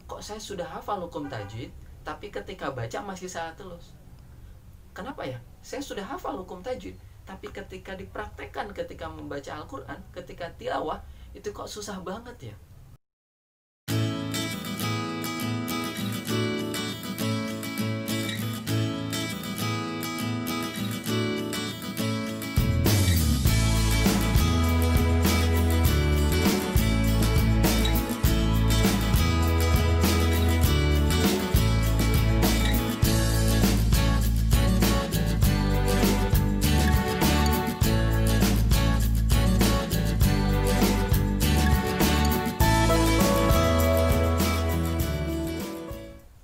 kok saya sudah hafal hukum tajwid, tapi ketika baca masih salah terus? Kenapa ya? Saya sudah hafal hukum tajwid, tapi ketika dipraktekkan, ketika membaca Al-Quran, ketika tilawah, itu kok susah banget ya?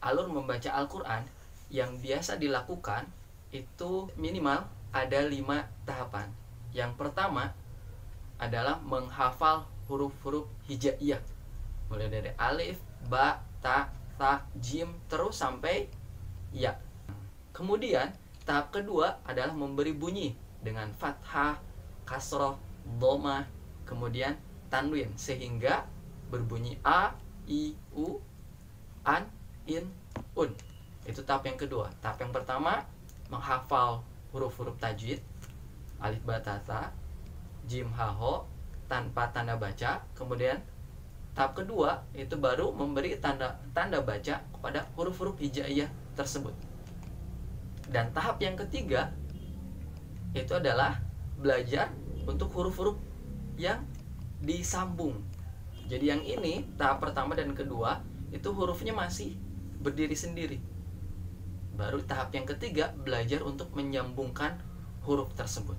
Alur membaca Al-Quran yang biasa dilakukan itu minimal ada 5 tahapan. Yang pertama adalah menghafal huruf-huruf hijaiyah, mulai dari alif, ba, ta, tha, jim, terus sampai ya. Kemudian tahap kedua adalah memberi bunyi dengan fathah, kasroh, dhamma, kemudian tanwin, sehingga berbunyi a, i, u, an, in, un. Itu tahap yang kedua. Tahap yang pertama menghafal huruf-huruf tajwid, alif, ba, ta, tha, jim, ha, ho, tanpa tanda baca. Kemudian tahap kedua itu baru memberi tanda baca kepada huruf-huruf hijaiyah tersebut. Dan tahap yang ketiga itu adalah belajar untuk huruf-huruf yang disambung. Jadi yang ini tahap pertama dan kedua itu hurufnya masih berdiri sendiri. Baru tahap yang ketiga belajar untuk menyambungkan huruf tersebut.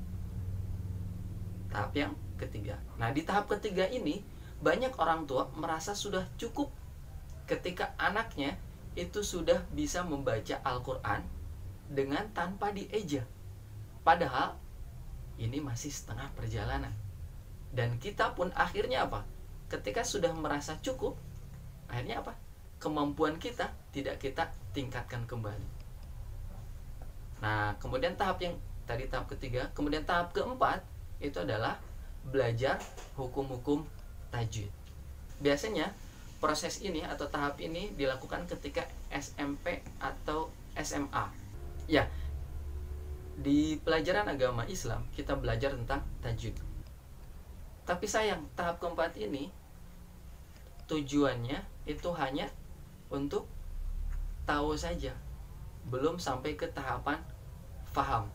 Tahap yang ketiga. Nah, di tahap ketiga ini banyak orang tua merasa sudah cukup ketika anaknya itu sudah bisa membaca Al-Quran dengan tanpa dieja. Padahal ini masih setengah perjalanan. Dan kita pun akhirnya apa? Ketika sudah merasa cukup, akhirnya apa? Kemampuan kita tidak kita tingkatkan kembali. Nah, kemudian tahap yang tadi tahap ketiga, kemudian tahap keempat itu adalah belajar hukum-hukum tajwid. Biasanya proses ini atau tahap ini dilakukan ketika SMP atau SMA. Ya, di pelajaran agama Islam kita belajar tentang tajwid. Tapi sayang, tahap keempat ini tujuannya itu hanya untuk tahu saja, belum sampai ke tahapan faham.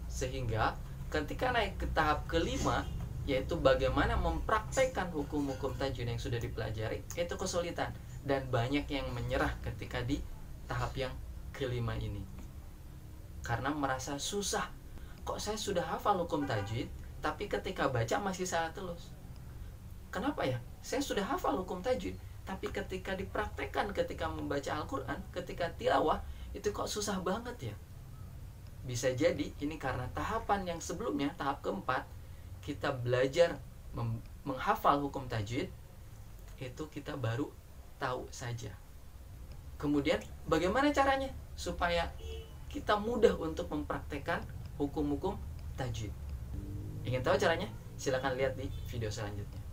Sehingga ketika naik ke tahap kelima, yaitu bagaimana mempraktekkan hukum-hukum tajwid yang sudah dipelajari, itu kesulitan dan banyak yang menyerah ketika di tahap yang kelima ini karena merasa susah. Kok saya sudah hafal hukum tajwid, tapi ketika baca masih salah terus? Kenapa ya? Saya sudah hafal hukum tajwid, tapi ketika dipraktekkan, ketika membaca Al-Quran, ketika tilawah, itu kok susah banget ya? Bisa jadi ini karena tahapan yang sebelumnya, tahap keempat, kita belajar menghafal hukum tajwid, itu kita baru tahu saja. Kemudian bagaimana caranya supaya kita mudah untuk mempraktekkan hukum-hukum tajwid? Ingin tahu caranya? Silakan lihat di video selanjutnya.